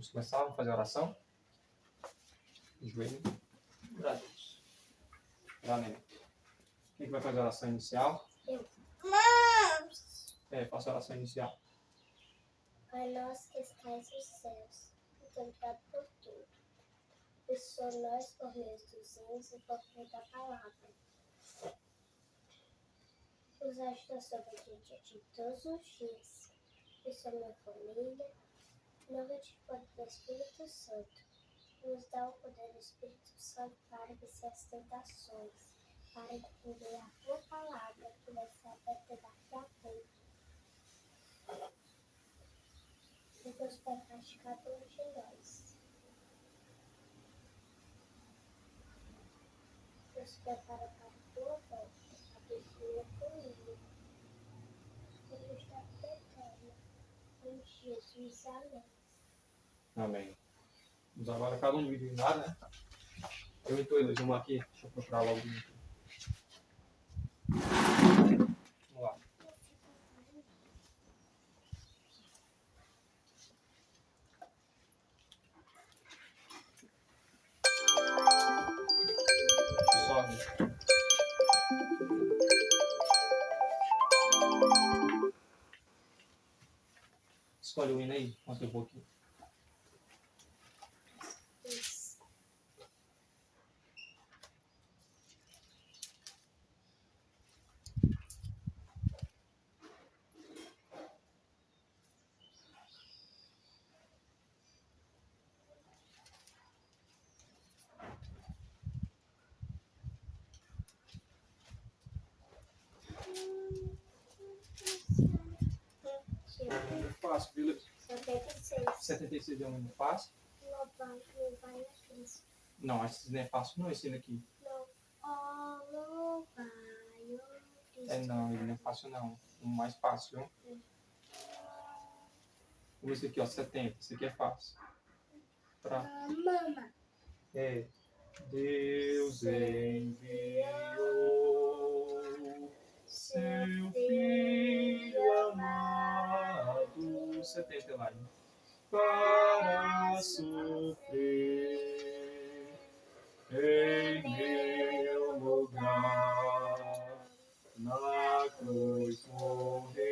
Vamos começar, vamos fazer a oração. Joelho. Braços. Amém. Quem que vai fazer a oração inicial? Eu. Faça a oração inicial. Pai nosso que estais nos céus, muito obrigado por tudo. Abençoa nós por meio dos hinos e por meio da palavra. Nos ajuda sobre a gente de todos os dias. Abençoa minha família. Em nome de poder do Espírito Santo. Nos dá o poder do Espírito Santo para vencer as tentações, para entender a tua palavra que vai ser aberta daqui a pouco. E Deus vai praticar cada um de nós. Nos prepara para a tua volta. Abençoa comigo. Deus da vida eterna. Em Jesus, amém. Amém. Vamos agora cada um dividir, né? Eu e tu, Luiz, vamos aqui. Deixa eu procurar logo. Vamos lá. Sobe. Escolhe o hino aí, conta um pouquinho. Fácil, beleza? 76. 76 é um hino fácil? Louvai a Cristo. Não, esse não é fácil, não, esse hino aqui. Não. Louvai a Cristo. Não, ele não é fácil, não. O mais fácil, viu? Vamos ver esse aqui, ó, 70. Esse aqui é fácil. Mama. Deus enviou seu Filho amado, 70 lá, hein? Para sofrer em meu lugar, na cruz morreu,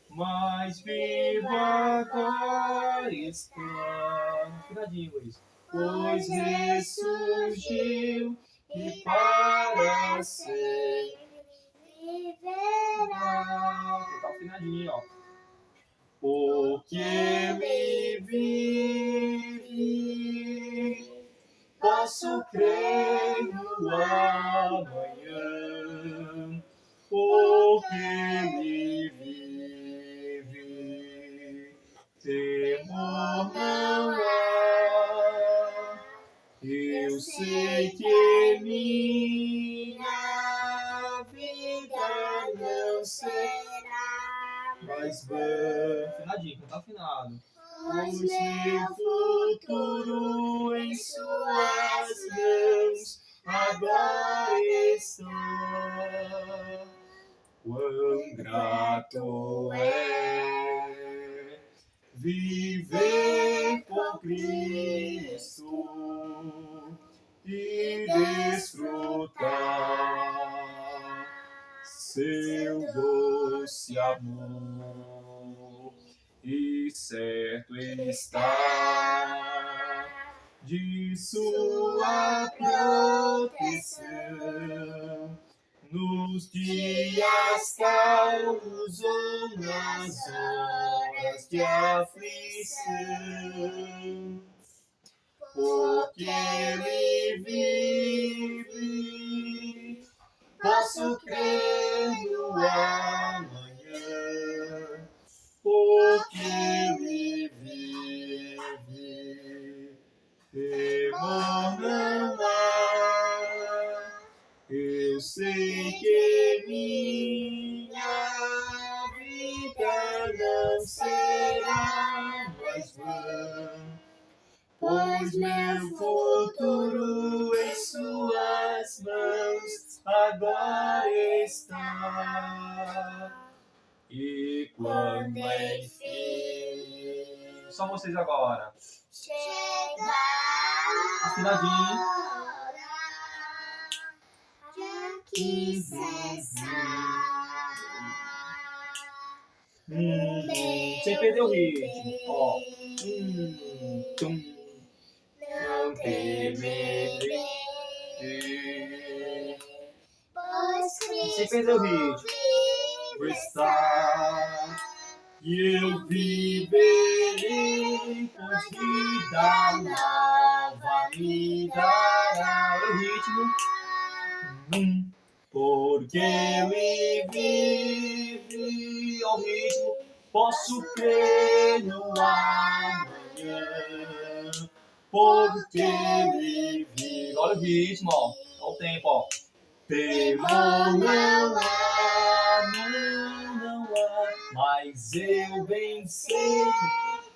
mas vivo agora está. Finadinho, Luiz. Pois ressurgiu e para sempre viverá. Vou dar o finadinho, ó. Porque ele vive, posso crer no amanhã. Porque ele vive, temor não há. Eu sei que em minha vida não será mais vã. Finadinho, cantar afinado. Pois meu futuro em suas mãos agora está. Quão grato é viver com Cristo e desfrutar seu doce amor, e certo está de sua proteção nos dias calmos ou nas horas de aflição. Porque ele vive, posso crer no amanhã. Porque ele vive, temor não há. Eu sei que minha vida não será mais vã, pois meu futuro em suas mãos agora está. E quando enfim Só vocês agora. Chega Afinadinho. já que cessar. Sem perder o ritmo. Ó. Tum. Não temerei, pois Sem perder o ritmo. Está. E eu viverei, pois vida nova me dará. Olha o ritmo. Porque ele vive ao ritmo, posso crer no amanhã. Porque ele vive. Olha o ritmo, ó. Olha o tempo, ó. Temor não há, não há, mas eu bem sei,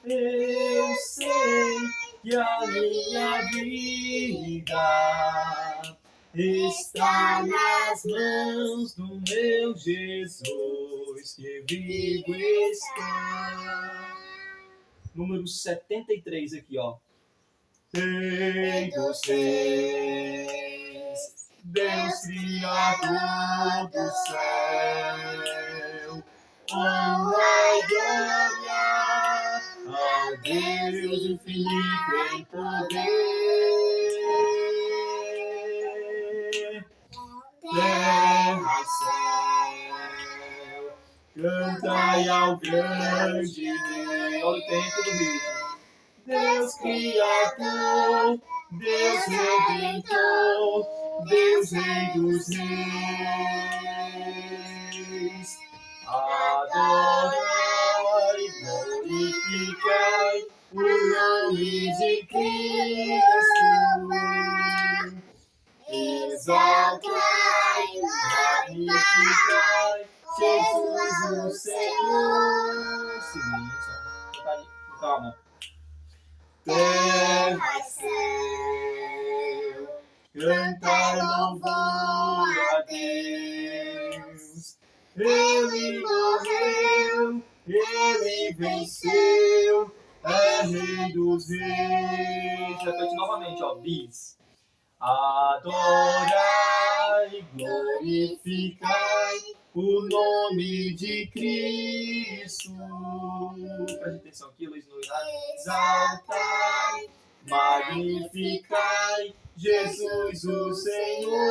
eu sei que a minha vida está nas mãos do meu Jesus, que vivo está. Número 73 aqui, ó. Tem vocês, Deus Criador do céu, honra e glória a Deus infinito em poder. Terra e céu, cantai ao grande Rei. Olha o tempo do ritmo. Deus Criador, Deus Redentor, Deus Rei dos Reis. Adorai e glorificai o nome de Cristo. Exaltai e magnificai Jesus o Senhor. Silêncio. Calma. Terra e céu, cantai louvor a Deus. Ele morreu, ele venceu, é Rei dos Reis. Repete novamente, ó, bis. Adorai e glorificai o nome de Cristo. Preste atenção aqui, Luiz Nunes. Exaltai, magnificai Jesus o Senhor.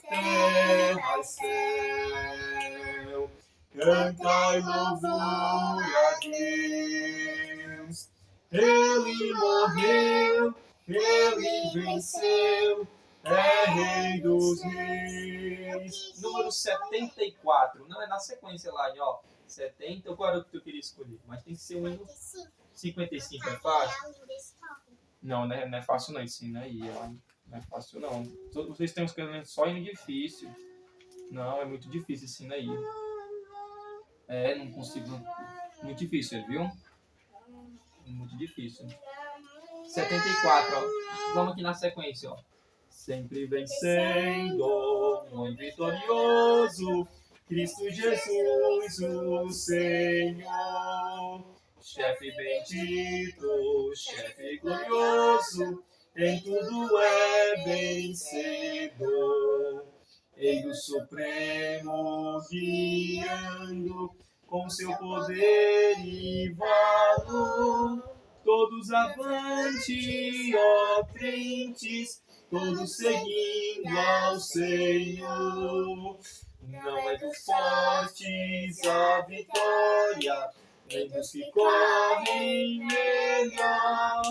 Terra e céu, cantai louvor a Deus. Ele morreu, ele venceu, é Rei dos Reis. Número 74. Não é na sequência lá, ó. 70. Qual era o que tu queria escolher? Mas tem que ser um hino. 55 é fácil? Não, né? Não é fácil não ensina aí. Não é fácil não. Vocês têm uns canais só hino difícil. Não, é muito difícil ensina aí. É, não consigo. Muito difícil, viu? Muito difícil. 74, ó. Vamos aqui na sequência, ó. Sempre vencendo, muito vitorioso, Cristo Jesus, o Senhor. Chefe bendito, chefe glorioso, em tudo é vencedor. Ele o supremo guiando, com seu poder e valor. Todos avante, ó crentes, todos seguindo ao Senhor. Não é dos fortes a vitória, nem dos que correm melhor,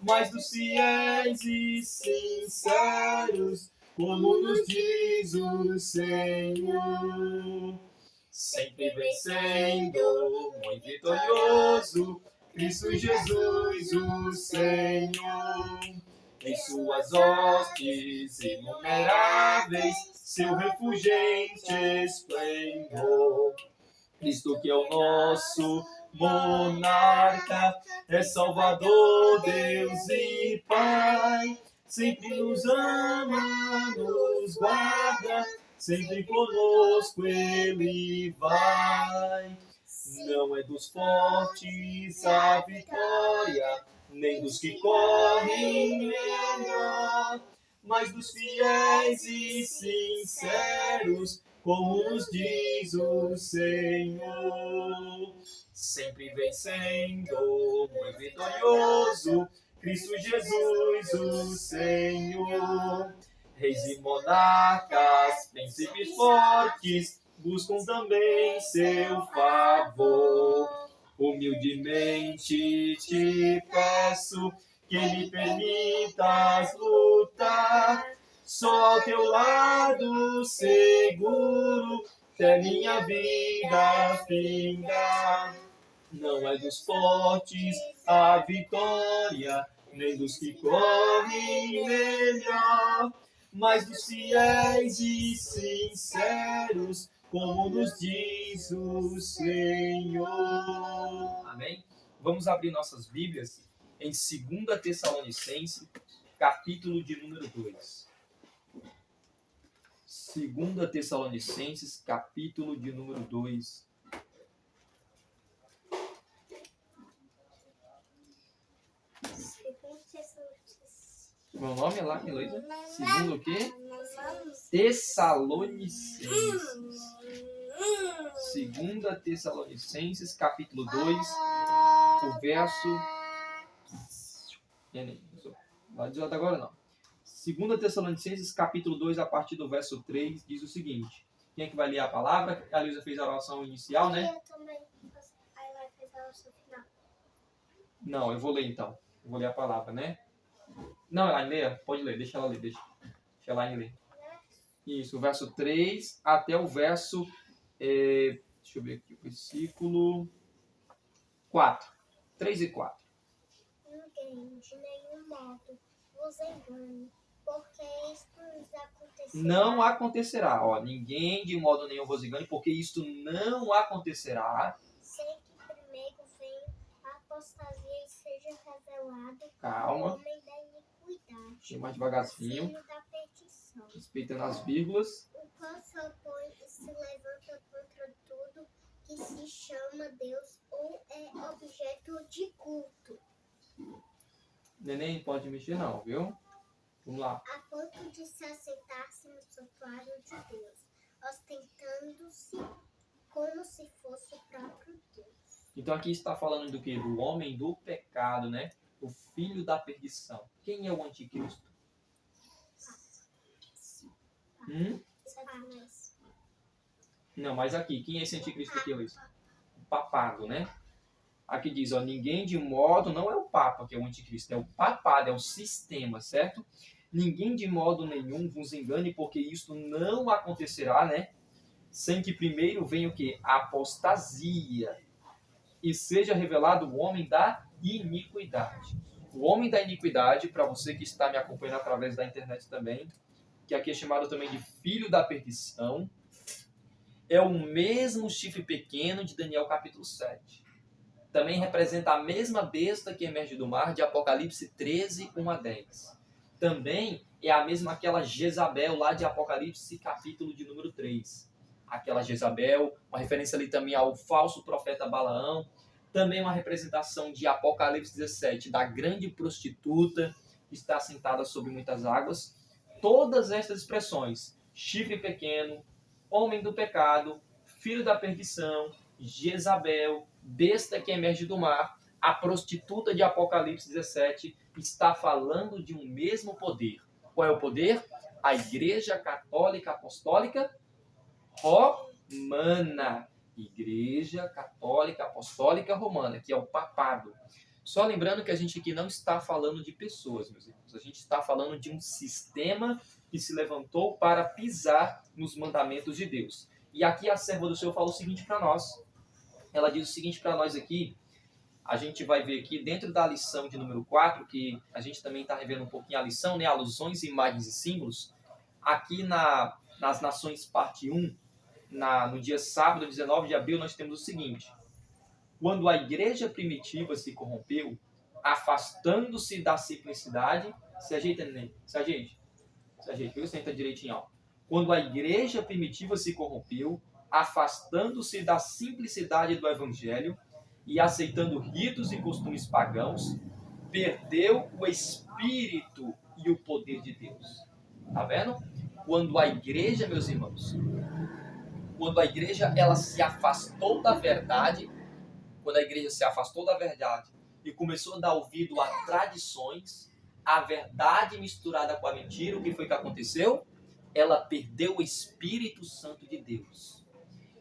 mas dos fiéis e sinceros, como nos diz o Senhor. Sempre vencendo, muito vitorioso, Cristo Jesus, o Senhor. Em suas hostes inumeráveis, seu refulgente esplendor. Cristo que é o nosso monarca, é Salvador, Deus e Pai. Sempre nos ama, nos guarda, sempre conosco Ele vai. Não é dos fortes a vitória, nem dos que correm melhor, mas dos fiéis e sinceros, como nos diz o Senhor. Sempre vencendo, muito vitorioso, Cristo Jesus, o Senhor. Reis e monarcas, príncipes fortes, buscam também seu favor. Humildemente te peço que me permitas lutar, só ao teu lado seguro, até minha vida findar. Não é dos fortes a vitória, nem dos que correm melhor, mas dos fiéis e sinceros, como nos diz o Senhor. Amém? Vamos abrir nossas Bíblias em 2 Tessalonicenses, capítulo de número 2. 2 Tessalonicenses, capítulo de número 2. Meu nome é lá, Heloísa? Segundo o quê? Tessalonicenses. 2 Tessalonicenses, capítulo 2, o verso... Não adianta agora não. 2 Tessalonicenses, capítulo 2, a partir do verso 3, diz o seguinte. Quem é que vai ler a palavra? A Luísa fez a oração inicial, né? Eu também. Aí vai fazer a oração final. Não, eu vou ler então. Eu vou ler a palavra, né? Não, Elaine, leia. Pode ler, deixa ela ler. Deixa a Elaine ler. Isso, o verso 3 até o verso... deixa eu ver aqui o versículo 4. 3 e 4. Ninguém, de nenhum modo, vos engane, porque isto nos acontecerá. Não acontecerá. Ó, ninguém de modo nenhum vos engane, porque isto não acontecerá. Sem que primeiro venha a apostasia e seja revelado Calma. o homem da iniquidade, Mais devagarzinho. filho da perdição, Respeitando as vírgulas. o qual se opõe e se levanta contra tudo que se chama Deus ou é objeto de culto, Neném pode mexer não, viu? Vamos lá. a ponto de se assentar-se no santuário de Deus, ostentando-se como se fosse o próprio Deus. Então aqui está falando do quê? Do homem do pecado, né? O filho da perdição. Quem é o anticristo? Satanás. Não, mas aqui, quem é esse anticristo aqui, Luiz? O papado, né? Aqui diz, ó, ninguém de modo, não é o papa que é o anticristo, é o papado, é o sistema, certo? Ninguém de modo nenhum vos engane, porque isto não acontecerá, né? Sem que primeiro venha o quê? A apostasia. E seja revelado o homem da iniquidade. O homem da iniquidade, para você que está me acompanhando através da internet também, que aqui é chamado também de filho da perdição, é o mesmo chifre pequeno de Daniel capítulo 7. Também representa a mesma besta que emerge do mar de Apocalipse 13, 1 a 10. Também é a mesma aquela Jezabel lá de Apocalipse capítulo de número 3. Aquela Jezabel, uma referência ali também ao falso profeta Balaão. Também uma representação de Apocalipse 17, da grande prostituta que está sentada sobre muitas águas. Todas estas expressões, chifre pequeno, homem do pecado, filho da perdição, Jezabel, besta que emerge do mar, a prostituta de Apocalipse 17, está falando de um mesmo poder. Qual é o poder? A Igreja Católica Apostólica Romana. Igreja Católica Apostólica Romana, que é o papado. Só lembrando que a gente aqui não está falando de pessoas, meus irmãos. A gente está falando de um sistema que se levantou para pisar nos mandamentos de Deus. E aqui a serva do Senhor fala o seguinte para nós. Ela diz o seguinte para nós aqui. A gente vai ver aqui dentro da lição de número 4, que a gente também está revendo um pouquinho a lição, né? Alusões, imagens e símbolos. Aqui nas Nações, parte 1, no dia sábado, 19 de abril, nós temos o seguinte. Quando a igreja primitiva se corrompeu, afastando-se da simplicidade... Se ajeita, neném. Se ajeite, viu? Senta direitinho, ó. quando a igreja primitiva se corrompeu, afastando-se da simplicidade do evangelho e aceitando ritos e costumes pagãos, perdeu o espírito e o poder de Deus. Tá vendo? Quando a igreja, meus irmãos, quando a igreja ela se afastou da verdade, quando a igreja se afastou da verdade e começou a dar ouvido a tradições, a verdade misturada com a mentira, o que foi que aconteceu? Ela perdeu o Espírito Santo de Deus.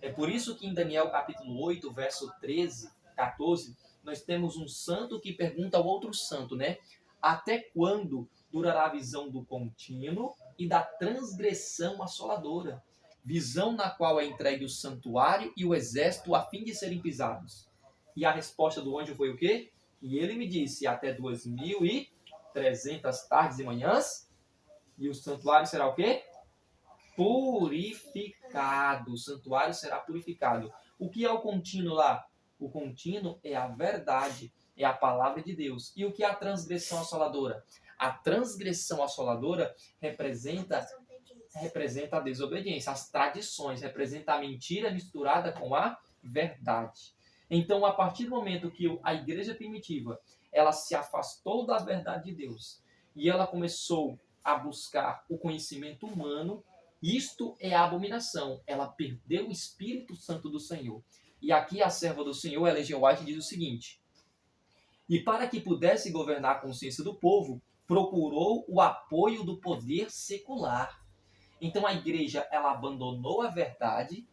É por isso que em Daniel capítulo 8, verso 13, 14, nós temos um santo que pergunta ao outro santo, né? Até quando durará a visão do contínuo e da transgressão assoladora? Visão na qual é entregue o santuário e o exército a fim de serem pisados. E a resposta do anjo foi o quê? E ele me disse, até 2.300 tardes e manhãs, e o santuário será o quê? Purificado. O santuário será purificado. O que é o contínuo lá? O contínuo é a verdade, é a palavra de Deus. E o que é a transgressão assoladora? A transgressão assoladora representa a desobediência, as tradições, representa a mentira misturada com a verdade. Então, a partir do momento que a igreja primitiva ela se afastou da verdade de Deus e ela começou a buscar o conhecimento humano, isto é a abominação. Ela perdeu o Espírito Santo do Senhor. E aqui a serva do Senhor, Ellen G. White, diz o seguinte: e para que pudesse governar a consciência do povo, procurou o apoio do poder secular. Então a igreja ela abandonou a verdade,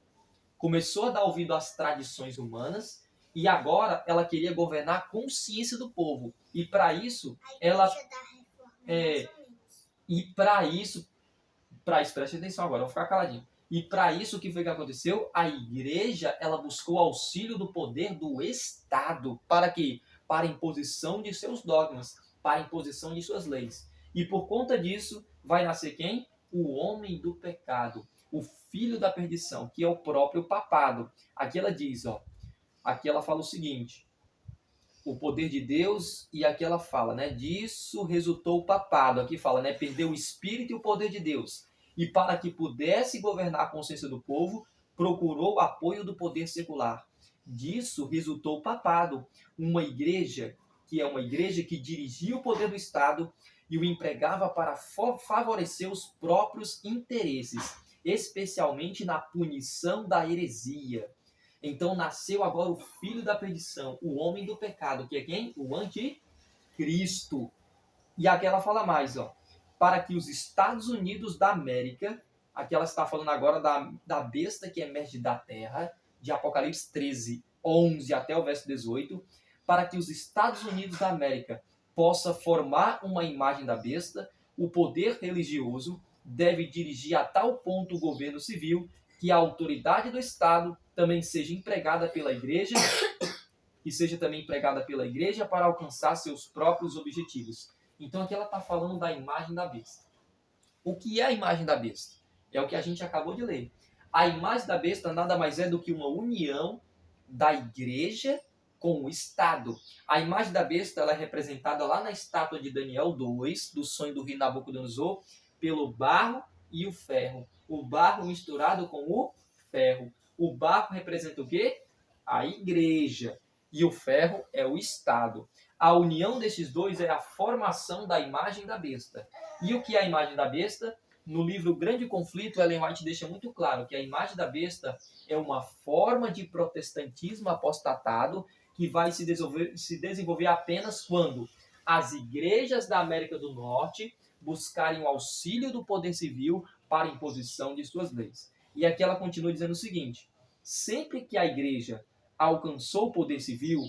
começou a dar ouvido às tradições humanas e agora ela queria governar a consciência do povo. E para isso ela preste atenção agora, vou ficar caladinho. E para isso o que foi que aconteceu? A igreja ela buscou auxílio do poder do Estado para quê? Para a imposição de seus dogmas, para a imposição de suas leis. E por conta disso vai nascer quem? O homem do pecado, o filho da perdição, que é o próprio papado. Aqui ela diz, aqui ela fala o seguinte: o poder de Deus, e aqui ela fala, né? Disso resultou o papado. Aqui fala, né? Perdeu o espírito e o poder de Deus. E para que pudesse governar a consciência do povo, procurou o apoio do poder secular. Disso resultou o papado, uma igreja que é uma igreja que dirigia o poder do Estado e o empregava para favorecer os próprios interesses, especialmente na punição da heresia. Então nasceu agora o filho da perdição, o homem do pecado, que é quem? O anticristo. E aqui ela fala mais, para que os Estados Unidos da América, aqui ela está falando agora da besta que emerge da terra, de Apocalipse 13, 11 até o verso 18, para que os Estados Unidos da América possa formar uma imagem da besta, o poder religioso deve dirigir a tal ponto o governo civil que a autoridade do Estado também seja empregada pela igreja, para alcançar seus próprios objetivos. Então aqui ela está falando da imagem da besta. O que é a imagem da besta? É o que a gente acabou de ler. A imagem da besta nada mais é do que uma união da igreja com o Estado. A imagem da besta ela é representada lá na estátua de Daniel 2, do sonho do rei Nabucodonosor, pelo barro e o ferro. O barro misturado com o ferro. O barro representa o quê? A igreja. E o ferro é o Estado. A união desses dois é a formação da imagem da besta. E o que é a imagem da besta? No livro Grande Conflito, Ellen White deixa muito claro que a imagem da besta é uma forma de protestantismo apostatado que vai se desenvolver apenas quando as igrejas da América do Norte buscarem o auxílio do poder civil para a imposição de suas leis. E aqui ela continua dizendo o seguinte: sempre que a igreja alcançou o poder civil,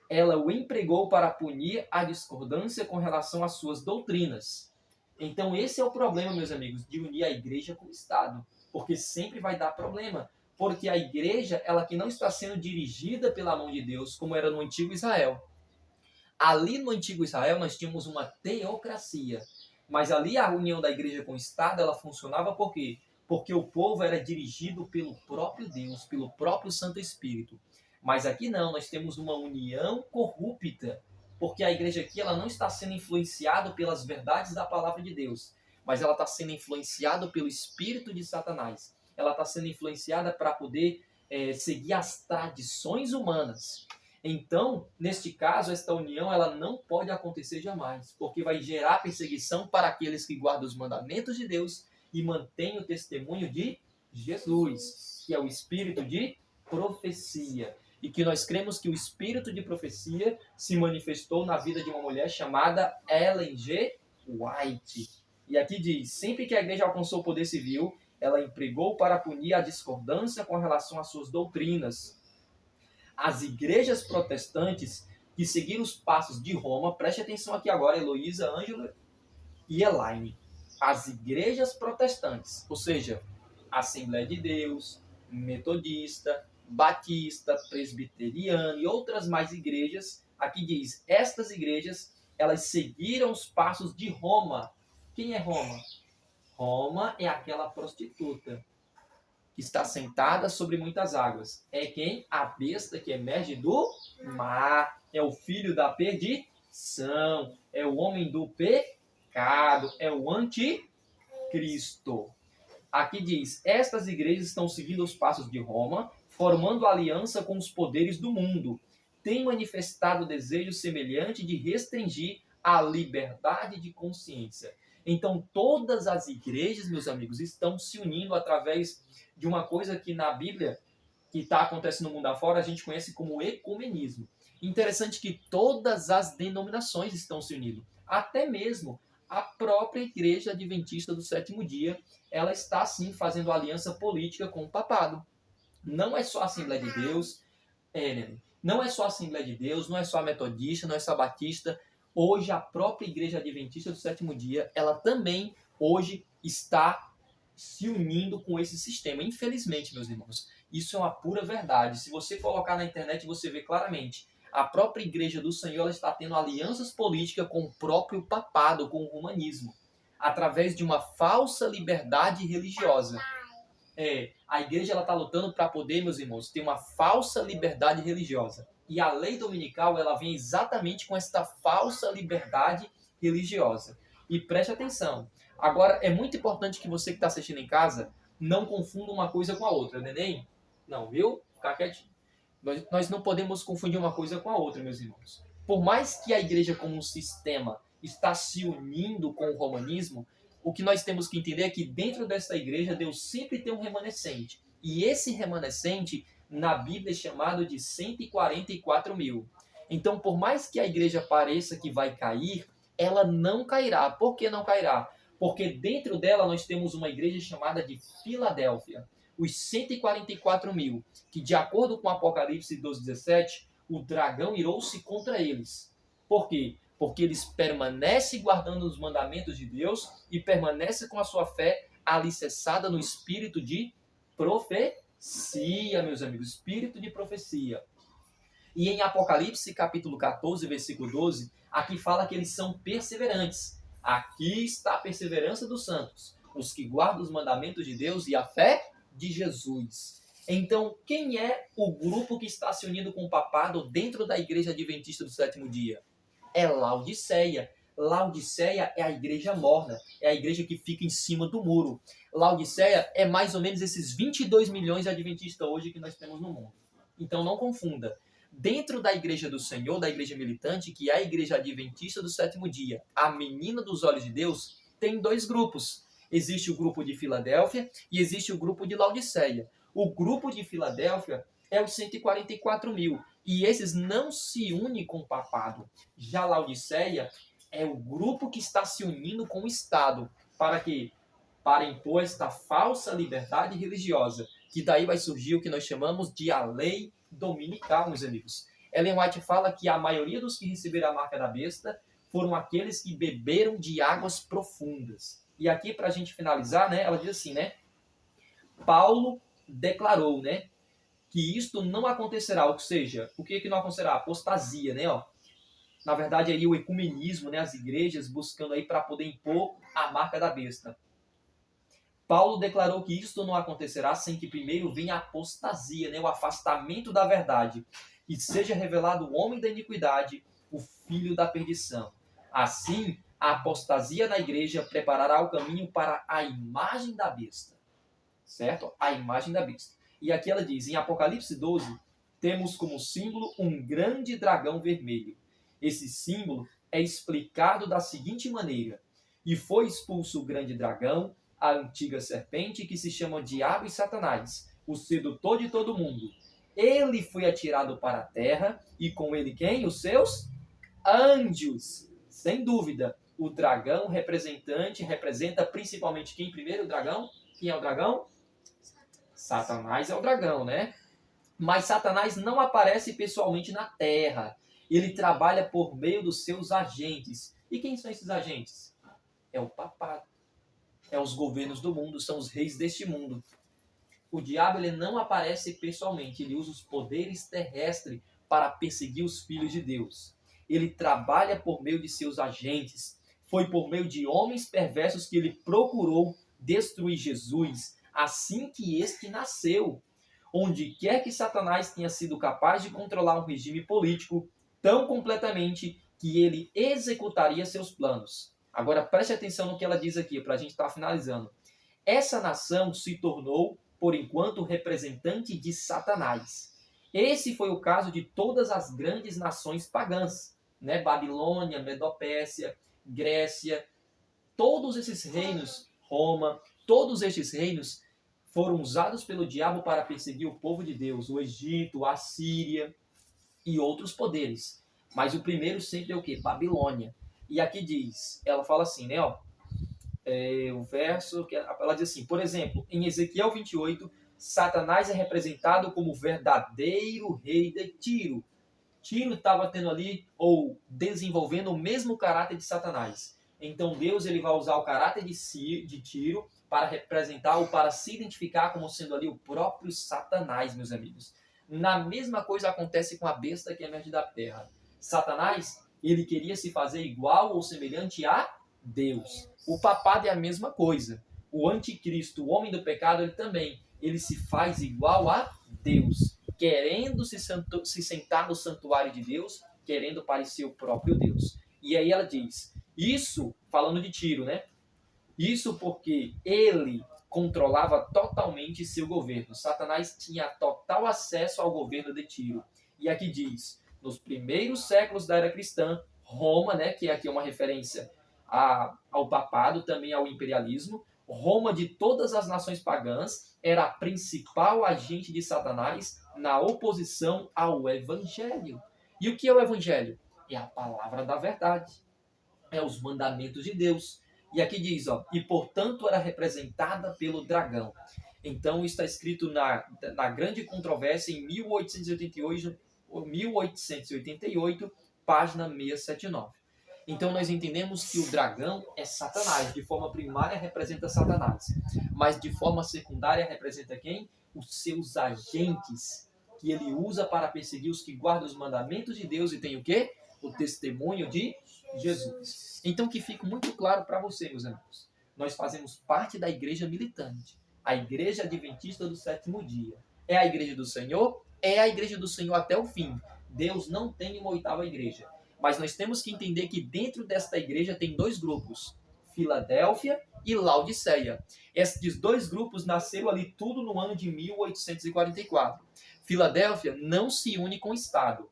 ela o empregou para punir a discordância com relação às suas doutrinas. Então esse é o problema, meus amigos, de unir a igreja com o Estado, porque sempre vai dar problema, porque a igreja, ela que não está sendo dirigida pela mão de Deus, como era no antigo Israel. Ali no antigo Israel nós tínhamos uma teocracia, mas ali a união da igreja com o Estado, ela funcionava por quê? Porque o povo era dirigido pelo próprio Deus, pelo próprio Santo Espírito. Mas aqui não, nós temos uma união corrupta, porque a igreja aqui ela não está sendo influenciada pelas verdades da palavra de Deus, mas ela está sendo influenciada pelo espírito de Satanás. Ela está sendo influenciada para poder seguir as tradições humanas. Então, neste caso, esta união ela não pode acontecer jamais, porque vai gerar perseguição para aqueles que guardam os mandamentos de Deus e mantêm o testemunho de Jesus, que é o espírito de profecia. E que nós cremos que o espírito de profecia se manifestou na vida de uma mulher chamada Ellen G. White. E aqui diz, sempre que a igreja alcançou o poder civil, ela empregou para punir a discordância com relação às suas doutrinas. As igrejas protestantes que seguiram os passos de Roma, preste atenção aqui agora, Heloísa, Ângela e Elaine. As igrejas protestantes, ou seja, Assembleia de Deus, Metodista, Batista, Presbiteriana e outras mais igrejas, aqui diz, estas igrejas, elas seguiram os passos de Roma. Quem é Roma? Roma é aquela prostituta que está sentada sobre muitas águas. É quem? A besta que emerge do mar. É o filho da perdição. É o homem do pecado. É o anticristo. Aqui diz, estas igrejas estão seguindo os passos de Roma, formando aliança com os poderes do mundo. Têm manifestado desejo semelhante de restringir a liberdade de consciência. Então, todas as igrejas, meus amigos, estão se unindo através de uma coisa que na Bíblia, que está acontecendo no mundo afora, a gente conhece como ecumenismo. Interessante que todas as denominações estão se unindo. Até mesmo a própria Igreja Adventista do Sétimo Dia, ela está, sim, fazendo aliança política com o papado. Não é só a Assembleia de Deus, não é só a Assembleia de Deus, não é só a Metodista, não é só a Batista. Hoje, a própria Igreja Adventista do Sétimo Dia, ela também, hoje, está se unindo com esse sistema. Infelizmente, meus irmãos, isso é uma pura verdade. Se você colocar na internet, você vê claramente. A própria Igreja do Senhor ela está tendo alianças políticas com o próprio papado, com o humanismo, através de uma falsa liberdade religiosa. A igreja está lutando para poder, meus irmãos, ter uma falsa liberdade religiosa. E a lei dominical ela vem exatamente com esta falsa liberdade religiosa. E preste atenção. Agora, é muito importante que você que está assistindo em casa não confunda uma coisa com a outra, neném? Não, viu? Fica quietinho. Nós não podemos confundir uma coisa com a outra, meus irmãos. Por mais que a igreja como um sistema está se unindo com o romanismo, o que nós temos que entender é que dentro dessa igreja Deus sempre tem um remanescente. E esse remanescente, na Bíblia, é chamado de 144 mil. Então, por mais que a igreja pareça que vai cair, ela não cairá. Por que não cairá? Porque dentro dela nós temos uma igreja chamada de Filadélfia. Os 144 mil, que de acordo com Apocalipse 12:17, o dragão irou-se contra eles. Por quê? Porque eles permanecem guardando os mandamentos de Deus e permanecem com a sua fé alicerçada no espírito de profecia, meus amigos. Espírito de profecia. E em Apocalipse capítulo 14, versículo 12, aqui fala que eles são perseverantes. Aqui está a perseverança dos santos, os que guardam os mandamentos de Deus e a fé de Jesus. Então, quem é o grupo que está se unindo com o papado dentro da Igreja Adventista do Sétimo Dia? É Laodiceia. Laodiceia é a igreja morna, é a igreja que fica em cima do muro. Laodiceia é mais ou menos esses 22 milhões de adventistas hoje que nós temos no mundo. Então não confunda. Dentro da igreja do Senhor, da igreja militante, que é a igreja adventista do sétimo dia, a menina dos olhos de Deus, tem dois grupos. Existe o grupo de Filadélfia e existe o grupo de Laodiceia. O grupo de Filadélfia é os 144 mil. E esses não se unem com o papado. Já Laodiceia é o grupo que está se unindo com o Estado. Para quê? Para impor esta falsa liberdade religiosa. Que daí vai surgir o que nós chamamos de a lei dominical, meus amigos. Ellen White fala que a maioria dos que receberam a marca da besta foram aqueles que beberam de águas profundas. E aqui, para a gente finalizar, né, ela diz assim, né? Paulo declarou, né, que isto não acontecerá, ou seja, o que não acontecerá? Apostasia, né, ó. Na verdade, aí o ecumenismo, né, as igrejas buscando aí para poder impor a marca da besta. Paulo declarou que isto não acontecerá sem que primeiro venha a apostasia, né, o afastamento da verdade, e seja revelado o homem da iniquidade, o filho da perdição. Assim, A apostasia na igreja preparará o caminho para a imagem da besta. Certo? A imagem da besta. E aqui ela diz, em Apocalipse 12, temos como símbolo um grande dragão vermelho. Esse símbolo é explicado da seguinte maneira. E foi expulso o grande dragão, a antiga serpente, que se chama Diabo e Satanás, o sedutor de todo mundo. Ele foi atirado para a terra, e com ele quem? Os seus anjos. Sem dúvida, o dragão representa principalmente quem primeiro? O dragão? Quem é o dragão? Satanás é o dragão, né? Mas Satanás não aparece pessoalmente na terra. Ele trabalha por meio dos seus agentes. E quem são esses agentes? É o papado. É os governos do mundo, são os reis deste mundo. O diabo ele não aparece pessoalmente, ele usa os poderes terrestres para perseguir os filhos de Deus. Ele trabalha por meio de seus agentes. Foi por meio de homens perversos que ele procurou destruir Jesus assim que este nasceu. Onde quer que Satanás tenha sido capaz de controlar um regime político tão completamente que ele executaria seus planos. Agora preste atenção no que ela diz aqui, para a gente estar finalizando. Essa nação se tornou, por enquanto, representante de Satanás. Esse foi o caso de todas as grandes nações pagãs, né? Babilônia, Medopécia, Grécia, todos esses reinos, Roma, todos estes reinos foram usados pelo diabo para perseguir o povo de Deus, o Egito, a Síria e outros poderes. Mas o primeiro sempre é o quê? Babilônia. E aqui diz, ela fala assim, né? Ó, o verso, ela diz assim, por exemplo, em Ezequiel 28, Satanás é representado como o verdadeiro rei de Tiro. Tiro estava tendo ali, ou desenvolvendo o mesmo caráter de Satanás. Então Deus ele vai usar o caráter de Tiro para representar ou para se identificar como sendo ali o próprio Satanás, meus amigos. Na mesma coisa acontece com a besta que emerge da terra. Satanás, ele queria se fazer igual ou semelhante a Deus. O papado é a mesma coisa. O anticristo, o homem do pecado, ele também. Ele se faz igual a Deus, querendo se sentar no santuário de Deus, querendo parecer o próprio Deus. E aí ela diz, isso, falando de Tiro, né? Isso porque ele controlava totalmente seu governo. Satanás tinha total acesso ao governo de Tiro. E aqui diz, nos primeiros séculos da era cristã, Roma, né, que aqui é uma referência ao papado, também ao imperialismo, Roma de todas as nações pagãs era a principal agente de Satanás na oposição ao evangelho. E o que é o evangelho? É a palavra da verdade. É os mandamentos de Deus. E aqui diz, ó, e portanto era representada pelo dragão. Então está escrito na grande controvérsia em 1888, página 679. Então nós entendemos que o dragão é Satanás. De forma primária representa Satanás. Mas de forma secundária representa quem? Os seus agentes, que ele usa para perseguir os que guardam os mandamentos de Deus e tem o quê? O testemunho de Jesus. Então que fique muito claro para você, meus amigos. Nós fazemos parte da igreja militante. A igreja adventista do sétimo dia. É a igreja do Senhor? É a igreja do Senhor até o fim. Deus não tem uma oitava igreja. Mas nós temos que entender que dentro desta igreja tem dois grupos. Filadélfia e Laodiceia. Esses dois grupos nasceram ali tudo no ano de 1844. Filadélfia não se une com o Estado.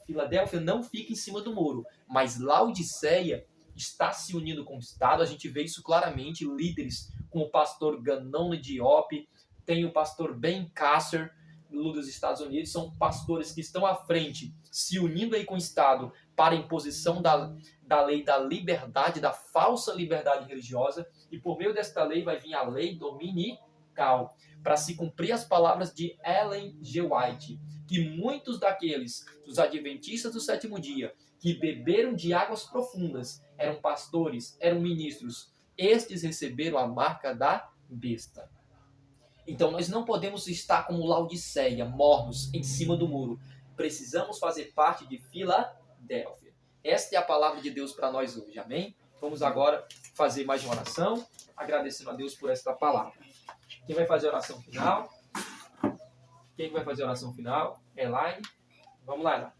Filadélfia não fica em cima do muro. Mas Laodiceia está se unindo com o Estado. A gente vê isso claramente. Líderes como o pastor Ganon Diop, tem o pastor Ben Kasser, dos Estados Unidos, são pastores que estão à frente, se unindo aí com o Estado para a imposição da lei da liberdade, da falsa liberdade religiosa, e por meio desta lei vai vir a lei dominical, para se cumprir as palavras de Ellen G. White, que muitos daqueles, dos adventistas do sétimo dia, que beberam de águas profundas, eram pastores, eram ministros, estes receberam a marca da besta. Então nós não podemos estar como Laodiceia, mornos em cima do muro. Precisamos fazer parte de Filadélfia. Esta é a palavra de Deus para nós hoje, amém? Vamos agora fazer mais uma oração, agradecendo a Deus por esta palavra. Quem vai fazer a oração final? Quem vai fazer a oração final? Elaine. Vamos lá, Elaine.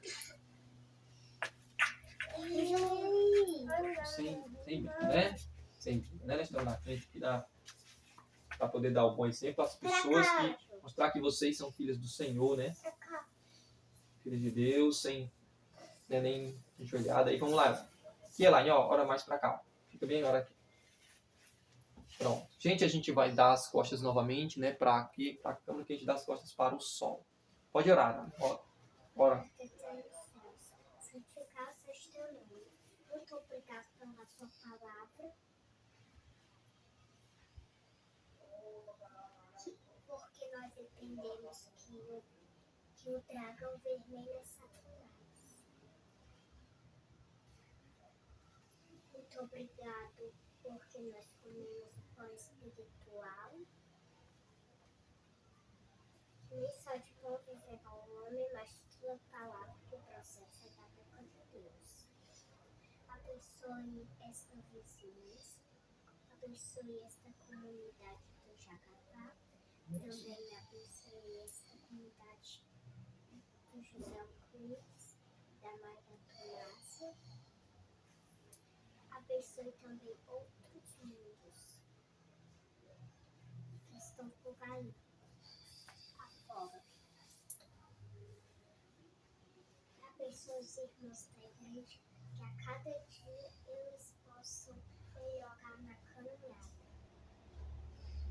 Sim. Sem briga, né? Sem briga, né? Nós estamos na frente aqui para poder dar o bom exemplo às pessoas, que mostrar que vocês são filhos do Senhor, né? Filhos de Deus, sem nem enxergada. Aí vamos lá. Aqui, Elaine, ó, ora mais para cá. Fica bem, ora aqui. Pronto. Gente, a gente vai dar as costas novamente, né? Para aqui, para a câmera, que a gente dá as costas para o sol. Pode orar, né? Ora. Santificado seja teu nome. Muito obrigado pela sua palavra. Porque nós entendemos que o dragão vermelho é Satanás. Muito obrigado porque nós comemos o pão espiritual. Nem só de pão viverá o homem, mas tua palavra que processa da boca de Deus. Abençoe esta vizinhança, abençoe esta comunidade do Jacapá, também abençoe esta comunidade do José Cruz, da Maria Tomásia. Abençoe também outros mundos que estão por aí, afora. Abençoe os irmãos da igreja, que a cada dia eles possam melhorar na caminhada.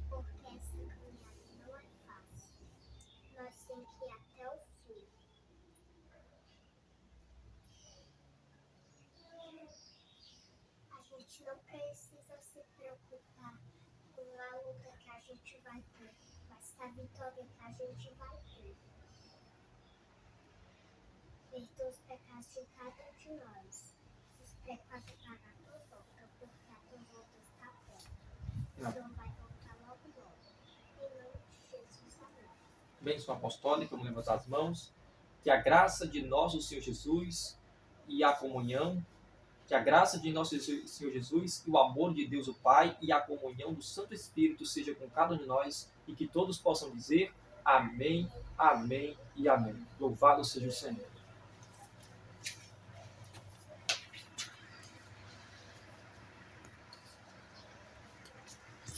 Porque essa caminhada não é fácil. Nós temos que ir até o fim. A gente não precisa se preocupar com a luta que a gente vai ter, mas com a vitória que a gente vai ter. Perdoa os pecados de cada um de nós. Os pecados para a tua volta, porque a tua volta está perto. O Senhor vai voltar logo logo. Em nome de Jesus, amém. Bênção apostólica, vamos levantar as mãos. Que a graça de nosso Senhor Jesus e a comunhão, que a graça de nosso Senhor Jesus e o amor de Deus o Pai e a comunhão do Santo Espírito seja com cada um de nós e que todos possam dizer amém, amém e amém. Louvado seja o Senhor.